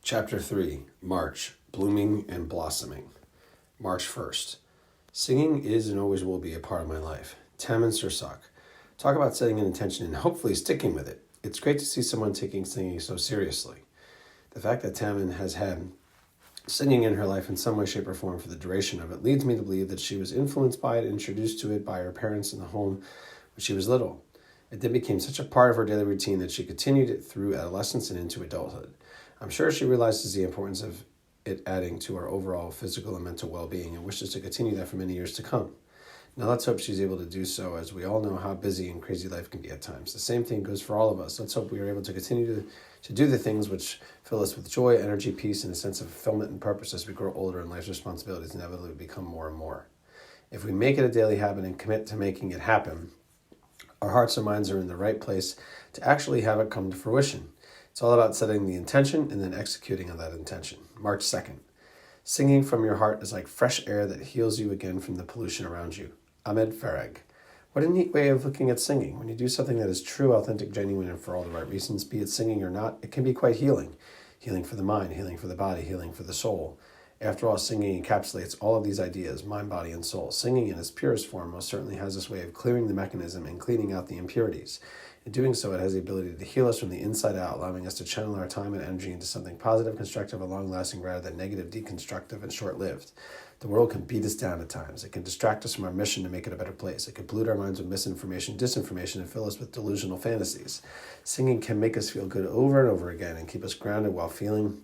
Chapter 3, March, Blooming and Blossoming. March 1st. Singing is and always will be a part of my life. Tammin Suck. Talk about setting an intention and hopefully sticking with it. It's great to see someone taking singing so seriously. The fact that Tammin has had singing in her life in some way, shape, or form for the duration of it leads me to believe that she was influenced by it and introduced to it by her parents in the home when she was little. It then became such a part of her daily routine that she continued it through adolescence and into adulthood. I'm sure she realizes the importance of it adding to our overall physical and mental well-being and wishes to continue that for many years to come. Now let's hope she's able to do so, as we all know how busy and crazy life can be at times. The same thing goes for all of us. Let's hope we are able to continue to do the things which fill us with joy, energy, peace, and a sense of fulfillment and purpose as we grow older and life's responsibilities inevitably become more and more. If we make it a daily habit and commit to making it happen, our hearts and minds are in the right place to actually have it come to fruition. It's all about setting the intention and then executing on that intention. March 2nd. Singing from your heart is like fresh air that heals you again from the pollution around you. Ahmed Farag. What a neat way of looking at singing. When you do something that is true, authentic, genuine, and for all the right reasons, be it singing or not, it can be quite healing. Healing for the mind, healing for the body, healing for the soul. After all, singing encapsulates all of these ideas, mind, body, and soul. Singing in its purest form most certainly has this way of clearing the mechanism and cleaning out the impurities. In doing so, it has the ability to heal us from the inside out, allowing us to channel our time and energy into something positive, constructive, and long-lasting rather than negative, deconstructive, and short-lived. The world can beat us down at times. It can distract us from our mission to make it a better place. It can pollute our minds with misinformation, disinformation, and fill us with delusional fantasies. Singing can make us feel good over and over again and keep us grounded while feeling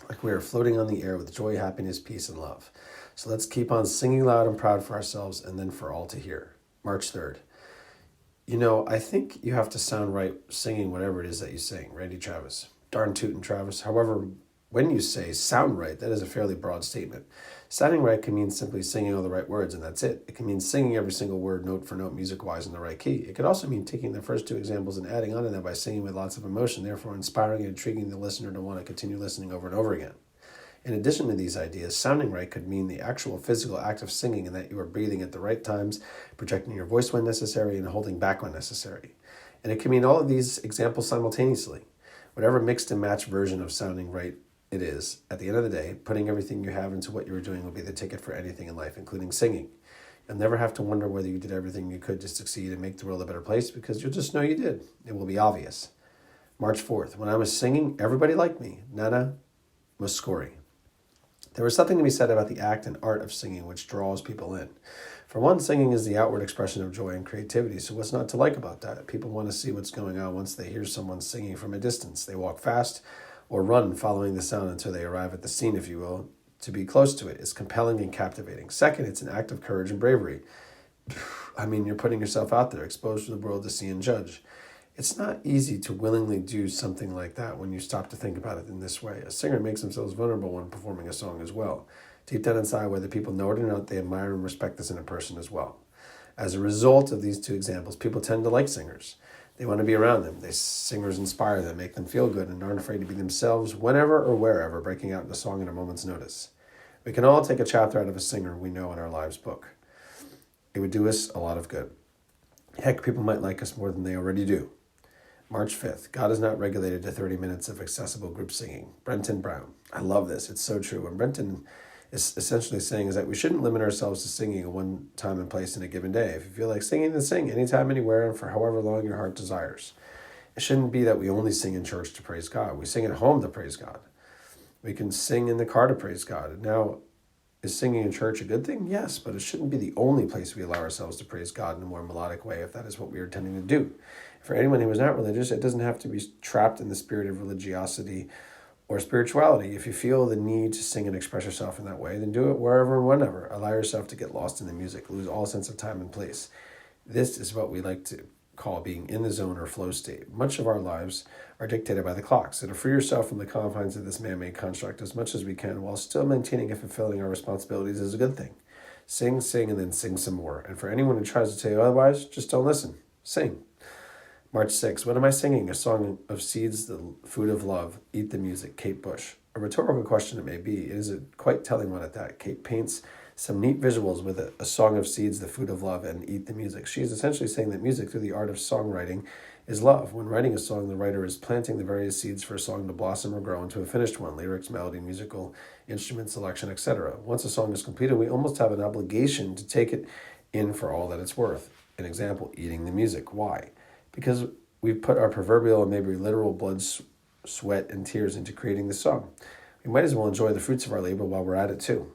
like we are floating on the air with joy, happiness, peace, and love. So let's keep on singing loud and proud for ourselves and then for all to hear. March 3rd. I think you have to sound right singing whatever it is that you sing. Randy Travis. Darn tootin' Travis. However, when you say sound right, that is a fairly broad statement. Sounding right can mean simply singing all the right words, and that's it. It can mean singing every single word note for note, music-wise, in the right key. It could also mean taking the first two examples and adding on to them by singing with lots of emotion, therefore inspiring and intriguing the listener to want to continue listening over and over again. In addition to these ideas, sounding right could mean the actual physical act of singing and that you are breathing at the right times, projecting your voice when necessary, and holding back when necessary. And it can mean all of these examples simultaneously. Whatever mixed and matched version of sounding right it is, at the end of the day, putting everything you have into what you are doing will be the ticket for anything in life, including singing. You'll never have to wonder whether you did everything you could to succeed and make the world a better place, because you'll just know you did. It will be obvious. March 4th. When I was singing, everybody liked me. Nana Muscori. There was something to be said about the act and art of singing which draws people in. For one, singing is the outward expression of joy and creativity, so what's not to like about that? People want to see what's going on once they hear someone singing from a distance. They walk fast or run following the sound until they arrive at the scene, if you will. To be close to it is compelling and captivating. Second, it's an act of courage and bravery. You're putting yourself out there, exposed to the world to see and judge. It's not easy to willingly do something like that when you stop to think about it in this way. A singer makes themselves vulnerable when performing a song as well. Deep down inside, whether people know it or not, they admire and respect this in a person as well. As a result of these two examples, people tend to like singers. They want to be around them. Singers inspire them, make them feel good, and aren't afraid to be themselves whenever or wherever, breaking out into song at a moment's notice. We can all take a chapter out of a singer we know in our lives book. It would do us a lot of good. Heck, people might like us more than they already do. March 5th. God is not regulated to 30 minutes of accessible group singing. Brenton Brown. I love this. It's so true. What Brenton is essentially saying is that we shouldn't limit ourselves to singing at one time and place in a given day. If you feel like singing, then sing anytime, anywhere, and for however long your heart desires. It shouldn't be that we only sing in church to praise God. We sing at home to praise God. We can sing in the car to praise God. Now, is singing in church a good thing? Yes, but it shouldn't be the only place we allow ourselves to praise God in a more melodic way if that is what we are intending to do. For anyone who is not religious, it doesn't have to be trapped in the spirit of religiosity or spirituality. If you feel the need to sing and express yourself in that way, then do it wherever and whenever. Allow yourself to get lost in the music, lose all sense of time and place. This is what we like to call being in the zone or flow state. Much of our lives are dictated by the clock, so to free yourself from the confines of this man-made construct as much as we can while still maintaining and fulfilling our responsibilities is a good thing. Sing, and then sing some more. And for anyone who tries to tell you otherwise, just don't listen. Sing. March 6th. What am I singing? A song of seeds, the food of love. Eat the music. Kate Bush. A rhetorical question it may be. It is a quite telling one at that. Kate paints some neat visuals with a song of seeds, the food of love, and eat the music. She is essentially saying that music, through the art of songwriting, is love. When writing a song, the writer is planting the various seeds for a song to blossom or grow into a finished one: lyrics, melody, musical instrument selection, etc. Once a song is completed, we almost have an obligation to take it in for all that it's worth. An example, eating the music. Why? Because we've put our proverbial and maybe literal blood, sweat, and tears into creating the song. We might as well enjoy the fruits of our labor while we're at it too.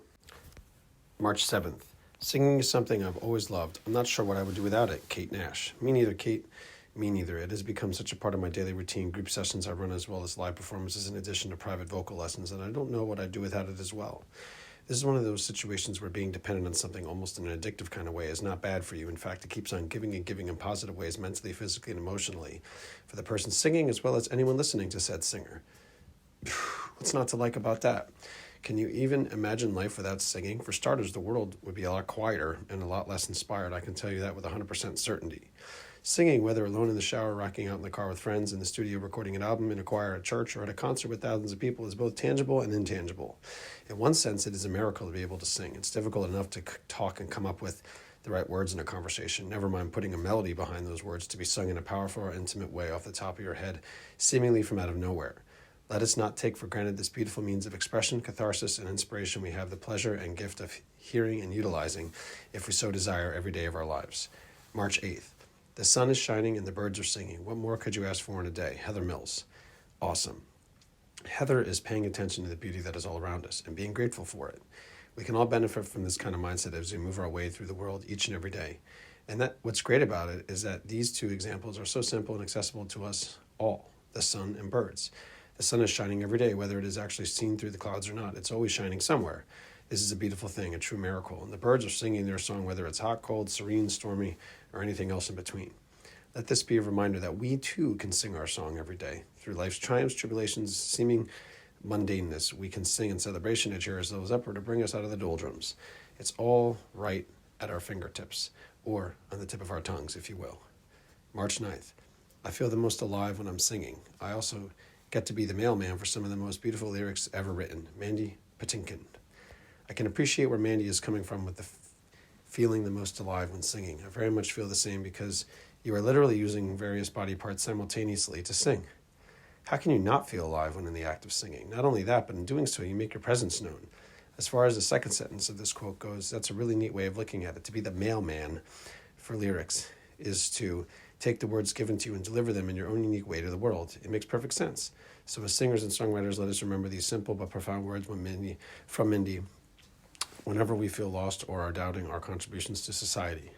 March 7th. Singing is something I've always loved. I'm not sure what I would do without it. Kate Nash. Me neither, Kate. Me neither. It has become such a part of my daily routine. Group sessions I run as well as live performances in addition to private vocal lessons, and I don't know what I'd do without it as well. This is one of those situations where being dependent on something almost in an addictive kind of way is not bad for you. In fact, it keeps on giving and giving in positive ways, mentally, physically, and emotionally, for the person singing as well as anyone listening to said singer. What's not to like about that? Can you even imagine life without singing? For starters, the world would be a lot quieter and a lot less inspired. I can tell you that with 100% certainty. Singing, whether alone in the shower, rocking out in the car with friends, in the studio recording an album, in a choir at church, or at a concert with thousands of people, is both tangible and intangible. In one sense, it is a miracle to be able to sing. It's difficult enough to talk and come up with the right words in a conversation, never mind putting a melody behind those words to be sung in a powerful or intimate way off the top of your head, seemingly from out of nowhere. Let us not take for granted this beautiful means of expression, catharsis, and inspiration we have the pleasure and gift of hearing and utilizing, if we so desire, every day of our lives. March 8th. The sun is shining and the birds are singing. What more could you ask for in a day? Heather Mills. Awesome. Heather is paying attention to the beauty that is all around us and being grateful for it. We can all benefit from this kind of mindset as we move our way through the world each and every day. And that what's great about it is that these two examples are so simple and accessible to us all, the sun and birds. The sun is shining every day, whether it is actually seen through the clouds or not. It's always shining somewhere. This is a beautiful thing, a true miracle. And the birds are singing their song, whether it's hot, cold, serene, stormy, or anything else in between. Let this be a reminder that we too can sing our song every day. Through life's triumphs, tribulations, seeming mundaneness, we can sing in celebration to cheer ourselves up or to bring us out of the doldrums. It's all right at our fingertips, or on the tip of our tongues, if you will. March 9th. I feel the most alive when I'm singing. I also get to be the mailman for some of the most beautiful lyrics ever written. Mandy Patinkin. I can appreciate where Mandy is coming from with the feeling the most alive when singing. I very much feel the same because you are literally using various body parts simultaneously to sing. How can you not feel alive when in the act of singing? Not only that, but in doing so, you make your presence known. As far as the second sentence of this quote goes, that's a really neat way of looking at it. To be the mailman for lyrics is to take the words given to you and deliver them in your own unique way to the world. It makes perfect sense. So as singers and songwriters, let us remember these simple but profound words from Mindy whenever we feel lost or are doubting our contributions to society.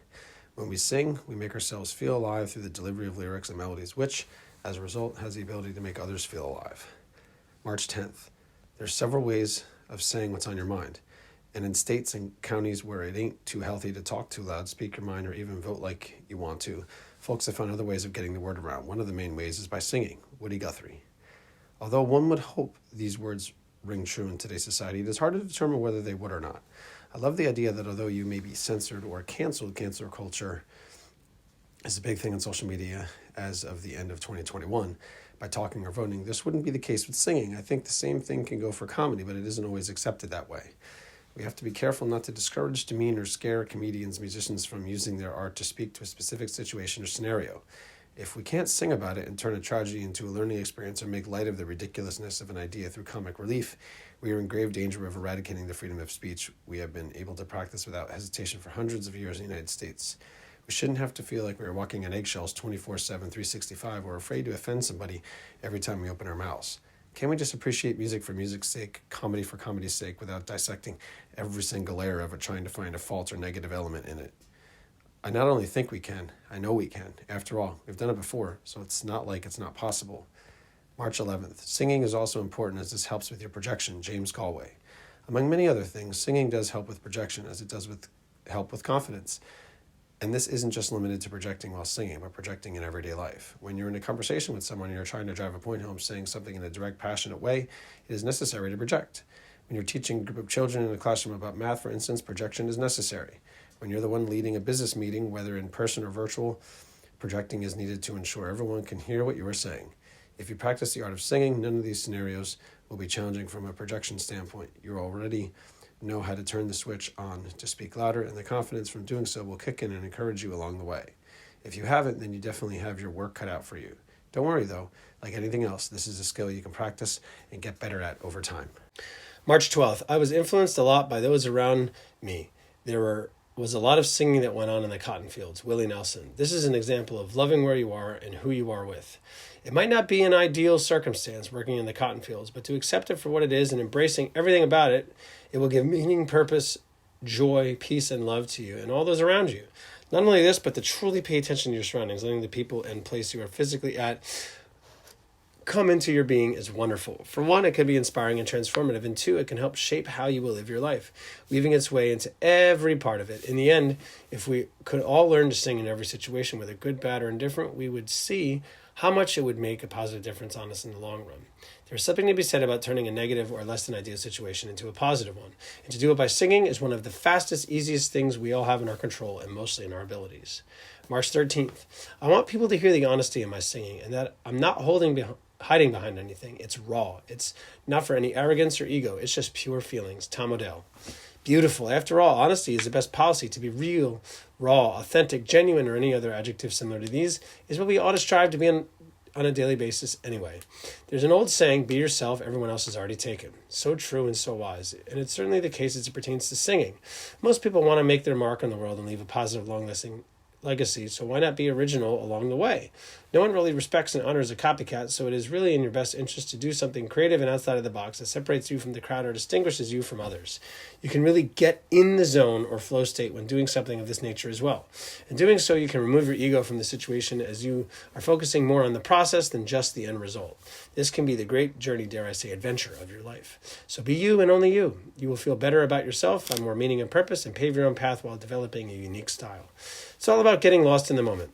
When we sing, we make ourselves feel alive through the delivery of lyrics and melodies, which, as a result, has the ability to make others feel alive. March 10th. There's several ways of saying what's on your mind. And in states and counties where it ain't too healthy to talk too loud, speak your mind, or even vote like you want to, folks have found other ways of getting the word around. One of the main ways is by singing. Woody Guthrie. Although one would hope these words ring true in today's society, it is hard to determine whether they would or not. I love the idea that although you may be censored or canceled, cancel culture is a big thing on social media as of the end of 2021 by talking or voting. This wouldn't be the case with singing. I think the same thing can go for comedy, but it isn't always accepted that way. We have to be careful not to discourage, demean, or scare comedians, musicians from using their art to speak to a specific situation or scenario. If we can't sing about it and turn a tragedy into a learning experience or make light of the ridiculousness of an idea through comic relief, we are in grave danger of eradicating the freedom of speech we have been able to practice without hesitation for hundreds of years in the United States. We shouldn't have to feel like we are walking on eggshells 24/7, 365, or afraid to offend somebody every time we open our mouths. Can't we just appreciate music for music's sake, comedy for comedy's sake, without dissecting every single layer of it, trying to find a fault or negative element in it? I not only think we can, I know we can. After all, we've done it before, so it's not like it's not possible. March 11th. Singing is also important as this helps with your projection. James Galway. Among many other things, singing does help with projection as it does help with confidence. And this isn't just limited to projecting while singing, but projecting in everyday life. When you're in a conversation with someone and you're trying to drive a point home, saying something in a direct, passionate way, it is necessary to project. When you're teaching a group of children in a classroom about math, for instance, projection is necessary. When you're the one leading a business meeting, whether in person or virtual, projecting is needed to ensure everyone can hear what you are saying. If you practice the art of singing, none of these scenarios will be challenging from a projection standpoint. You already know how to turn the switch on to speak louder, and the confidence from doing so will kick in and encourage you along the way. If you haven't, then you definitely have your work cut out for you. Don't worry though, like anything else, this is a skill you can practice and get better at over time. March 12th, I was influenced a lot by those around me. There was a lot of singing that went on in the cotton fields. Willie Nelson. This is an example of loving where you are and who you are with. It might not be an ideal circumstance working in the cotton fields, but to accept it for what it is and embracing everything about it, it will give meaning, purpose, joy, peace, and love to you and all those around you. Not only this, but to truly pay attention to your surroundings, letting the people and place you are physically at come into your being is wonderful. For one, it can be inspiring and transformative, and two, it can help shape how you will live your life, weaving its way into every part of it. In the end, if we could all learn to sing in every situation, whether good, bad, or indifferent, we would see how much it would make a positive difference on us in the long run. There's something to be said about turning a negative or less than ideal situation into a positive one, and to do it by singing is one of the fastest, easiest things we all have in our control, and mostly in our abilities. March 13th, I want people to hear the honesty in my singing, and that I'm not hiding behind anything. It's raw. It's not for any arrogance or ego. It's just pure feelings. Tom Odell. Beautiful. After all, honesty is the best policy. To be real, raw, authentic, genuine, or any other adjective similar to these is what we ought to strive to be on a daily basis anyway. There's an old saying, be yourself, everyone else is already taken. So true and so wise. And it's certainly the case as it pertains to singing. Most people want to make their mark on the world and leave a positive, long-lasting legacy, so why not be original along the way? No one really respects and honors a copycat, so it is really in your best interest to do something creative and outside of the box that separates you from the crowd or distinguishes you from others. You can really get in the zone or flow state when doing something of this nature as well. In doing so, you can remove your ego from the situation as you are focusing more on the process than just the end result. This can be the great journey, dare I say, adventure of your life. So be you and only you. You will feel better about yourself, find more meaning and purpose, and pave your own path while developing a unique style. It's all about getting lost in the moment,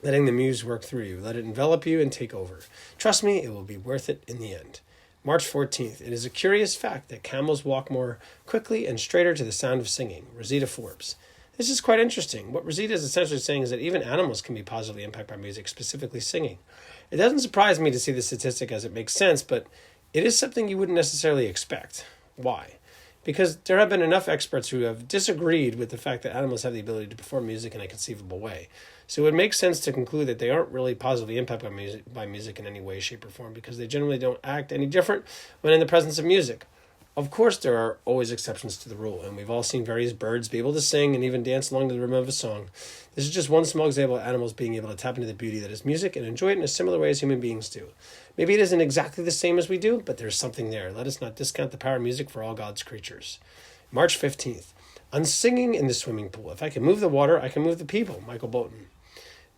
letting the muse work through you. Let it envelop you and take over. Trust me, it will be worth it in the end. March 14th. It is a curious fact that camels walk more quickly and straighter to the sound of singing. Rosita Forbes. This is quite interesting. What Rosita is essentially saying is that even animals can be positively impacted by music, specifically singing. It doesn't surprise me to see the statistic as it makes sense, but it is something you wouldn't necessarily expect. Why? Because there have been enough experts who have disagreed with the fact that animals have the ability to perform music in a conceivable way. So it would make sense to conclude that they aren't really positively impacted by music in any way, shape, or form, because they generally don't act any different when in the presence of music. Of course, there are always exceptions to the rule, and we've all seen various birds be able to sing and even dance along to the rhythm of a song. This is just one small example of animals being able to tap into the beauty that is music and enjoy it in a similar way as human beings do. Maybe it isn't exactly the same as we do, but there's something there. Let us not discount the power of music for all God's creatures. March 15th. On singing in the swimming pool. If I can move the water, I can move the people. Michael Bolton.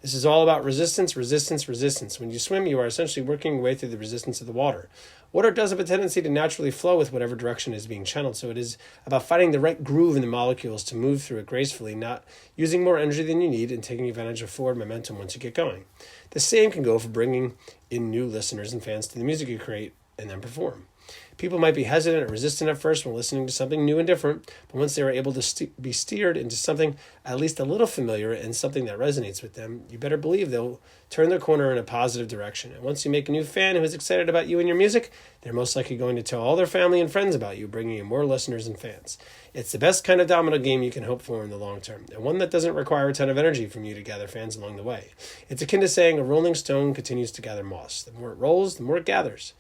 This is all about resistance, resistance, resistance. When you swim, you are essentially working your way through the resistance of the water. Water does have a tendency to naturally flow with whatever direction is being channeled, so it is about finding the right groove in the molecules to move through it gracefully, not using more energy than you need and taking advantage of forward momentum once you get going. The same can go for bringing in new listeners and fans to the music you create and then perform. People might be hesitant or resistant at first when listening to something new and different, but once they are able to be steered into something at least a little familiar and something that resonates with them, you better believe they'll turn their corner in a positive direction. And once you make a new fan who is excited about you and your music, they're most likely going to tell all their family and friends about you, bringing in more listeners and fans. It's the best kind of domino game you can hope for in the long term, and one that doesn't require a ton of energy from you to gather fans along the way. It's akin to saying a rolling stone continues to gather moss. The more it rolls, the more it gathers.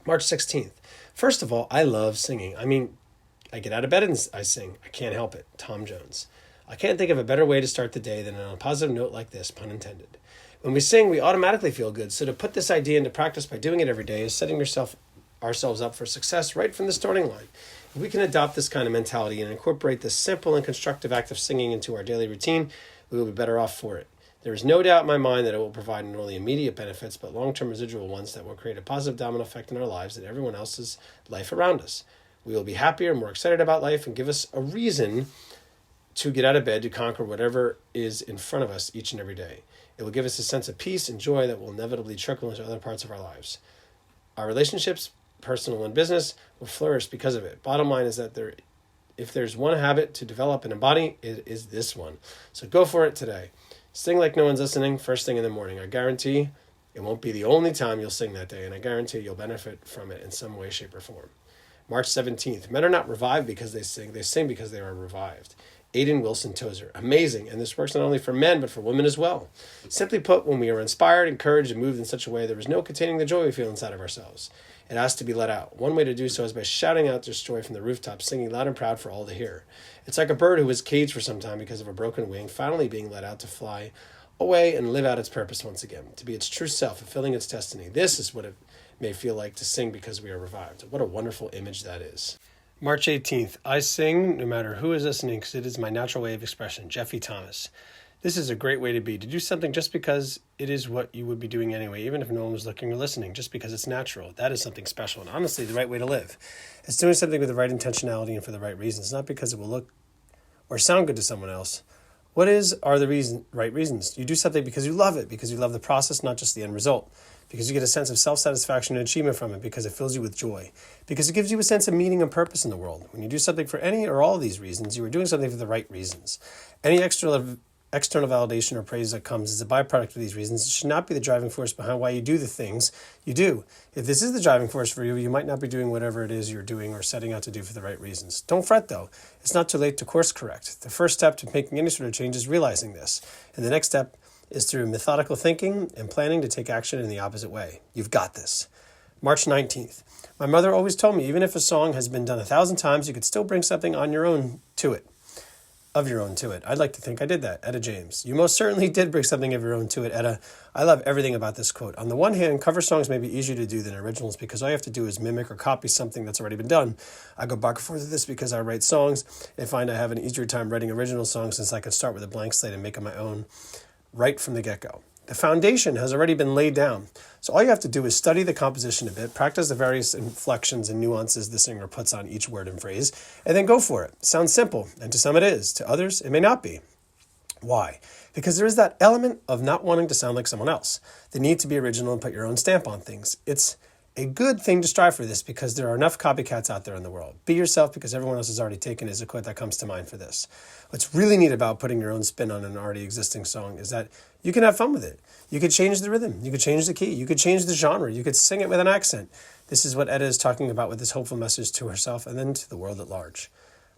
March 16th. First of all, I love singing. I get out of bed and I sing. I can't help it. Tom Jones. I can't think of a better way to start the day than on a positive note like this, pun intended. When we sing, we automatically feel good. So to put this idea into practice by doing it every day is setting ourselves up for success right from the starting line. If we can adopt this kind of mentality and incorporate this simple and constructive act of singing into our daily routine, we will be better off for it. There is no doubt in my mind that it will provide not only immediate benefits, but long-term residual ones that will create a positive domino effect in our lives and everyone else's life around us. We will be happier, more excited about life, and give us a reason to get out of bed to conquer whatever is in front of us each and every day. It will give us a sense of peace and joy that will inevitably trickle into other parts of our lives. Our relationships, personal and business, will flourish because of it. Bottom line is that if there's one habit to develop and embody, it is this one. So go for it today. Sing like no one's listening first thing in the morning. I guarantee it won't be the only time you'll sing that day, and I guarantee you'll benefit from it in some way, shape, or form. March 17th. Men are not revived because they sing because they are revived. Aiden Wilson Tozer. Amazing. And this works not only for men, but for women as well. Simply put, when we are inspired, encouraged, and moved in such a way, there is no containing the joy we feel inside of ourselves. It has to be let out. One way to do so is by shouting out this joy from the rooftop, singing loud and proud for all to hear. It's like a bird who was caged for some time because of a broken wing, finally being let out to fly away and live out its purpose once again, to be its true self, fulfilling its destiny. This is what it may feel like to sing because we are revived. What a wonderful image that is. March 18th, I sing no matter who is listening because it is my natural way of expression. Jeffy Thomas. This is a great way to be, to do something just because it is what you would be doing anyway, even if no one was looking or listening, just because it's natural. That is something special and honestly the right way to live. It's doing something with the right intentionality and for the right reasons, not because it will look or sound good to someone else. What are the right reasons? You do something because you love it, because you love the process, not just the end result, because you get a sense of self-satisfaction and achievement from it, because it fills you with joy, because it gives you a sense of meaning and purpose in the world. When you do something for any or all of these reasons, you are doing something for the right reasons. Any external validation or praise that comes is a byproduct of these reasons. It should not be the driving force behind why you do the things you do. If this is the driving force for you, you might not be doing whatever it is you're doing or setting out to do for the right reasons. Don't fret, though. It's not too late to course correct. The first step to making any sort of change is realizing this. And the next step is through methodical thinking and planning to take action in the opposite way. You've got this. March 19th. My mother always told me, even if a song has been done 1,000 times, you could still bring something of your own to it. I'd like to think I did that. Etta James. You most certainly did bring something of your own to it, Etta. I love everything about this quote. On the one hand, cover songs may be easier to do than originals because all you have to do is mimic or copy something that's already been done. I go back and forth with this because I write songs and find I have an easier time writing original songs since I can start with a blank slate and make them my own right from the get-go. The foundation has already been laid down, so all you have to do is study the composition a bit, practice the various inflections and nuances the singer puts on each word and phrase, and then go for it. Sounds simple, and to some it is. To others, it may not be. Why? Because there is that element of not wanting to sound like someone else, the need to be original and put your own stamp on things. It's a good thing to strive for this because there are enough copycats out there in the world. Be yourself because everyone else has already taken is a quote that comes to mind for this. What's really neat about putting your own spin on an already existing song is that you can have fun with it. You could change the rhythm. You could change the key. You could change the genre. You could sing it with an accent. This is what Etta is talking about with this hopeful message to herself and then to the world at large.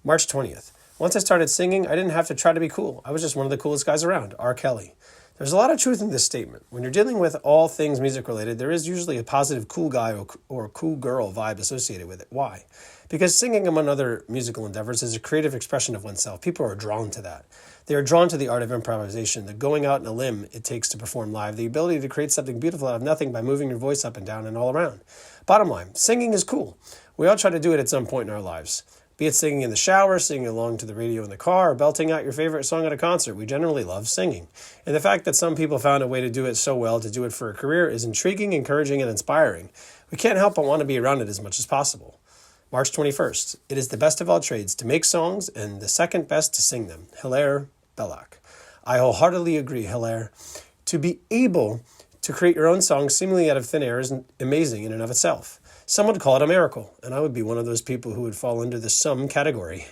March 20th. Once I started singing, I didn't have to try to be cool. I was just one of the coolest guys around, R. Kelly. There's a lot of truth in this statement. When you're dealing with all things music related, there is usually a positive cool guy or cool girl vibe associated with it. Why? Because singing, among other musical endeavors, is a creative expression of oneself. People are drawn to that. They are drawn to the art of improvisation, the going out on a limb it takes to perform live, the ability to create something beautiful out of nothing by moving your voice up and down and all around. Bottom line, singing is cool. We all try to do it at some point in our lives. Be it singing in the shower, singing along to the radio in the car, or belting out your favorite song at a concert, we generally love singing. And the fact that some people found a way to do it so well, to do it for a career, is intriguing, encouraging, and inspiring. We can't help but want to be around it as much as possible. March 21st. It is the best of all trades to make songs and the second best to sing them. Hilaire Belloc. I wholeheartedly agree, Hilaire. To be able to create your own songs seemingly out of thin air is amazing in and of itself. Some would call it a miracle, and I would be one of those people who would fall into the some category.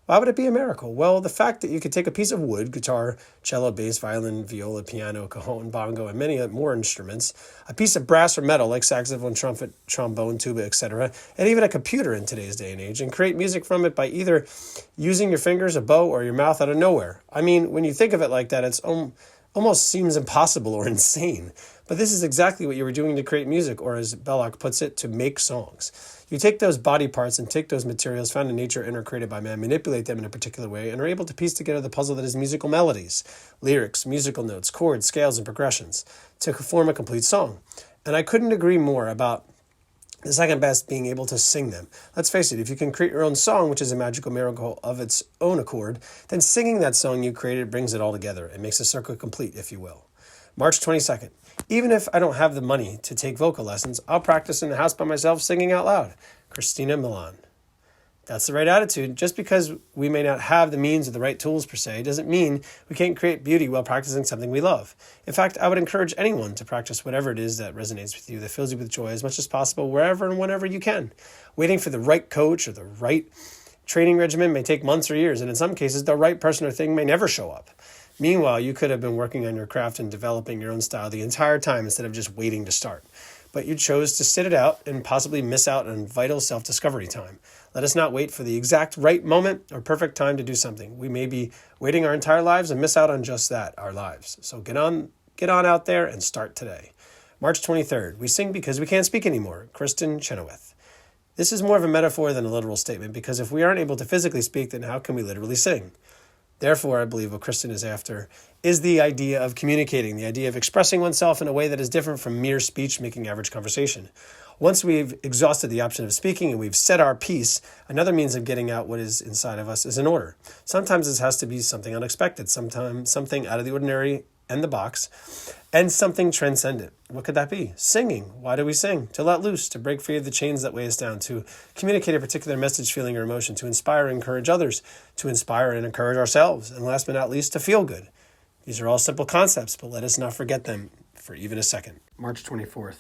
Why would it be a miracle? Well, the fact that you could take a piece of wood, guitar, cello, bass, violin, viola, piano, cajon, bongo, and many more instruments, a piece of brass or metal like saxophone, trumpet, trombone, tuba, etc., and even a computer in today's day and age, and create music from it by either using your fingers, a bow, or your mouth out of nowhere. I mean, when you think of it like that, it's almost seems impossible or insane. But this is exactly what you were doing to create music, or as Belloc puts it, to make songs. You take those body parts and take those materials found in nature and are created by man, manipulate them in a particular way, and are able to piece together the puzzle that is musical melodies, lyrics, musical notes, chords, scales, and progressions to form a complete song. And I couldn't agree more about the second best being able to sing them. Let's face it, if you can create your own song, which is a magical miracle of its own accord, then singing that song you created brings it all together. It makes the circle complete, if you will. March 22nd. Even if I don't have the money to take vocal lessons, I'll practice in the house by myself singing out loud. Christina Milan. That's the right attitude. Just because we may not have the means or the right tools per se, doesn't mean we can't create beauty while practicing something we love. In fact, I would encourage anyone to practice whatever it is that resonates with you, that fills you with joy as much as possible, wherever and whenever you can. Waiting for the right coach or the right training regimen may take months or years, and in some cases, the right person or thing may never show up. Meanwhile, you could have been working on your craft and developing your own style the entire time instead of just waiting to start. but you chose to sit it out and possibly miss out on vital self-discovery time. Let us not wait for the exact right moment or perfect time to do something. We may be waiting our entire lives and miss out on just that, our lives. So get on out there and start today. March 23rd, we sing because we can't speak anymore. Kristen Chenoweth. This is more of a metaphor than a literal statement, because if we aren't able to physically speak, then how can we literally sing? Therefore, I believe what Kristen is after is the idea of communicating, the idea of expressing oneself in a way that is different from mere speech making average conversation. Once we've exhausted the option of speaking and we've said our piece, another means of getting out what is inside of us is in order. Sometimes this has to be something unexpected, sometimes something out of the ordinary and the box, and something transcendent. What could that be? Singing. Why do we sing? To let loose, to break free of the chains that weigh us down, to communicate a particular message, feeling, or emotion, to inspire and encourage others, to inspire and encourage ourselves, and last but not least, to feel good. These are all simple concepts, but let us not forget them for even a second. March 24th.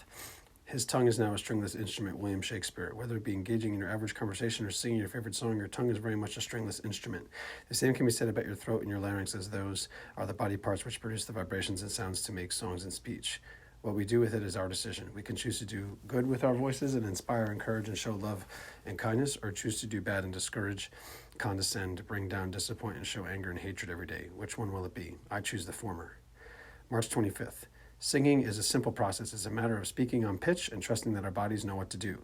His tongue is now a stringless instrument, William Shakespeare. Whether it be engaging in your average conversation or singing your favorite song, your tongue is very much a stringless instrument. The same can be said about your throat and your larynx, as those are the body parts which produce the vibrations and sounds to make songs and speech. What we do with it is our decision. We can choose to do good with our voices and inspire, encourage, and show love and kindness, or choose to do bad and discourage, condescend, bring down, disappoint, and show anger and hatred every day. Which one will it be? I choose the former. March 25th. Singing is a simple process. It's a matter of speaking on pitch and trusting that our bodies know what to do.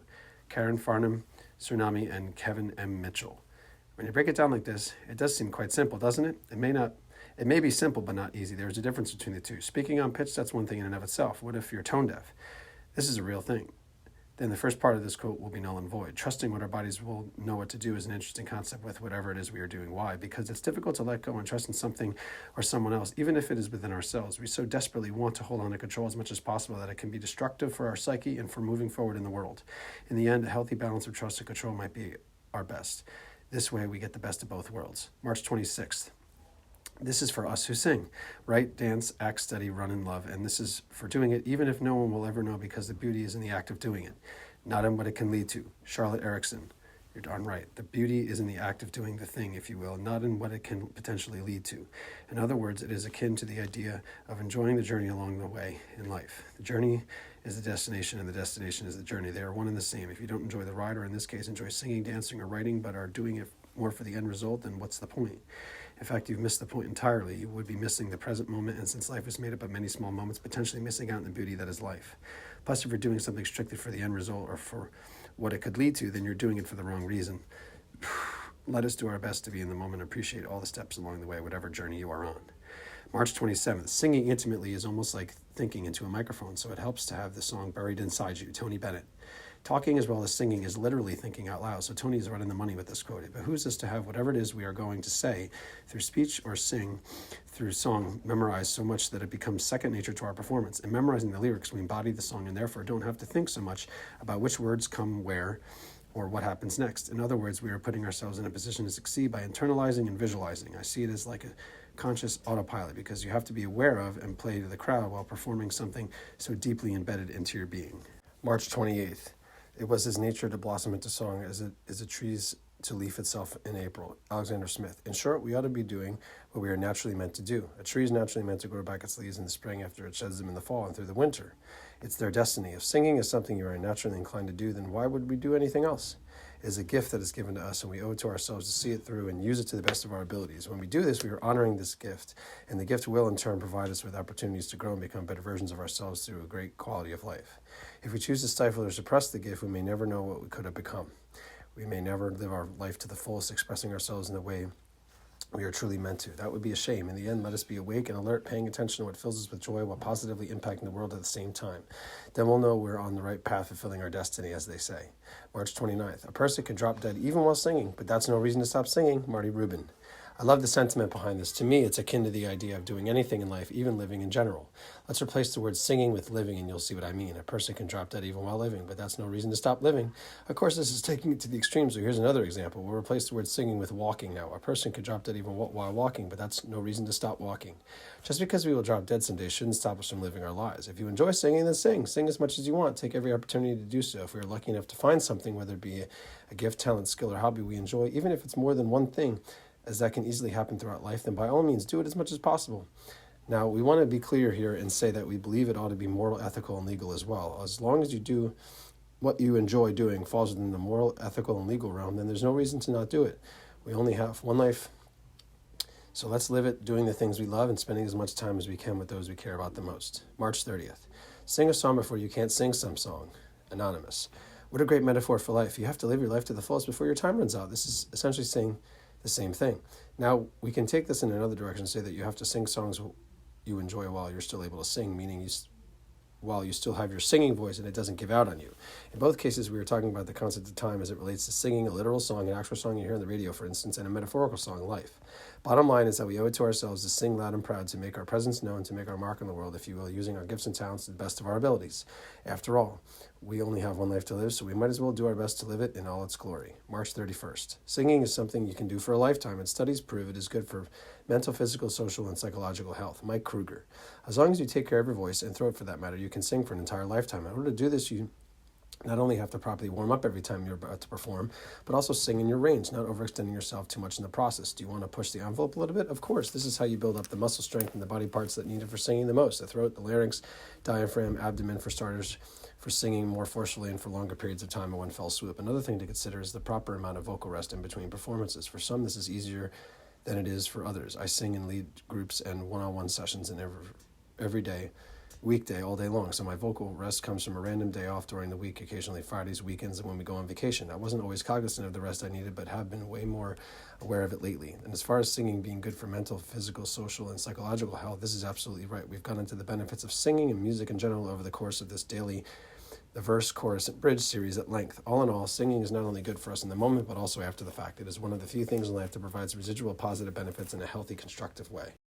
Karen Farnham, Tsunami, and Kevin M. Mitchell. When you break it down like this, it does seem quite simple, doesn't it? It may be simple, but not easy. There's a difference between the two. Speaking on pitch, that's one thing in and of itself. What if you're tone deaf? This is a real thing. Then the first part of this quote will be null and void. Trusting what our bodies will know what to do is an interesting concept with whatever it is we are doing. Why? Because it's difficult to let go and trust in something or someone else, even if it is within ourselves. We so desperately want to hold on to control as much as possible that it can be destructive for our psyche and for moving forward in the world. In the end, a healthy balance of trust and control might be our best. This way, we get the best of both worlds. March 26th. This is for us who sing. Write, dance, act, study, run, and love. And this is for doing it even if no one will ever know, because the beauty is in the act of doing it, not in what it can lead to. Charlotte Erickson. You're darn right. The beauty is in the act of doing the thing, if you will, not in what it can potentially lead to. In other words, it is akin to the idea of enjoying the journey along the way in life. The journey is the destination, and the destination is the journey. They are one and the same. If you don't enjoy the ride, or in this case, enjoy singing, dancing, or writing, but are doing it more for the end result, then what's the point? In fact, you've missed the point entirely. You would be missing the present moment, and since life is made up of many small moments, potentially missing out on the beauty that is life. Plus, if you're doing something strictly for the end result or for what it could lead to, then you're doing it for the wrong reason. Let us do our best to be in the moment and appreciate all the steps along the way, whatever journey you are on. March 27th. Singing intimately is almost like thinking into a microphone, so it helps to have the song buried inside you. Tony Bennett. Talking as well as singing is literally thinking out loud, so Tony is right on the money with this quote. It behooves us to have whatever it is we are going to say through speech or sing through song memorized so much that it becomes second nature to our performance. In memorizing the lyrics, we embody the song and therefore don't have to think so much about which words come where or what happens next. In other words, we are putting ourselves in a position to succeed by internalizing and visualizing. I see it as like a conscious autopilot, because you have to be aware of and play to the crowd while performing something so deeply embedded into your being. March 28th. It was his nature to blossom into song as a tree's to leaf itself in April. Alexander Smith. In short, we ought to be doing what we are naturally meant to do. A tree is naturally meant to grow back its leaves in the spring after it sheds them in the fall and through the winter. It's their destiny. If singing is something you are naturally inclined to do, then why would we do anything else? It is a gift that is given to us, and we owe it to ourselves to see it through and use it to the best of our abilities. When we do this, we are honoring this gift, and the gift will in turn provide us with opportunities to grow and become better versions of ourselves through a great quality of life. If we choose to stifle or suppress the gift, we may never know what we could have become. We may never live our life to the fullest, expressing ourselves in the way we are truly meant to. That would be a shame. In the end, let us be awake and alert, paying attention to what fills us with joy while positively impacting the world at the same time. Then we'll know we're on the right path, fulfilling our destiny, as they say. March 29th. A person can drop dead even while singing, but that's no reason to stop singing. Marty Rubin. I love the sentiment behind this. To me, it's akin to the idea of doing anything in life, even living in general. Let's replace the word singing with living, and you'll see what I mean. A person can drop dead even while living, but that's no reason to stop living. Of course, this is taking it to the extreme, so here's another example. We'll replace the word singing with walking now. A person can drop dead even while walking, but that's no reason to stop walking. Just because we will drop dead someday shouldn't stop us from living our lives. If you enjoy singing, then sing. Sing as much as you want. Take every opportunity to do so. If we are lucky enough to find something, whether it be a gift, talent, skill, or hobby we enjoy, even if it's more than one thing, as that can easily happen throughout life, then by all means do it as much as possible. Now, we want to be clear here and say that we believe it ought to be moral, ethical, and legal as well. As long as you do what you enjoy doing falls within the moral, ethical, and legal realm, then there's no reason to not do it. We only have one life, so let's live it doing the things we love and spending as much time as we can with those we care about the most. March 30th. Sing a song before you can't sing some song. Anonymous. What a great metaphor for life. You have to live your life to the fullest before your time runs out. This is essentially saying the same thing. Now, we can take this in another direction and say that you have to sing songs you enjoy while you're still able to sing, meaning while you still have your singing voice and it doesn't give out on you. In both cases, we were talking about the concept of time as it relates to singing a literal song, an actual song you hear on the radio, for instance, and a metaphorical song, life. Bottom line is that we owe it to ourselves to sing loud and proud, to make our presence known, to make our mark in the world, if you will, using our gifts and talents to the best of our abilities. After all, we only have one life to live, so we might as well do our best to live it in all its glory. March 31st. Singing is something you can do for a lifetime, and studies prove it is good for mental, physical, social, and psychological health. Mike Kruger. As long as you take care of your voice and throat for that matter, you can sing for an entire lifetime. In order to do this, you not only have to properly warm up every time you're about to perform, but also sing in your range, not overextending yourself too much in the process. Do you want to push the envelope a little bit? Of course. This is how you build up the muscle strength and the body parts that needed for singing the most: the throat, the larynx, diaphragm, abdomen, for starters, for singing more forcefully and for longer periods of time in one fell swoop. Another thing to consider is the proper amount of vocal rest in between performances. For some, this is easier than it is for others. I sing in lead groups and one-on-one sessions in every day, weekday, all day long. So my vocal rest comes from a random day off during the week, occasionally Fridays, weekends, and when we go on vacation. I wasn't always cognizant of the rest I needed, but have been way more aware of it lately. And as far as singing being good for mental, physical, social, and psychological health, this is absolutely right. We've gone into the benefits of singing and music in general over the course of this daily the verse, chorus, and bridge series at length. All in all, singing is not only good for us in the moment, but also after the fact. It is one of the few things in life that provides residual positive benefits in a healthy, constructive way.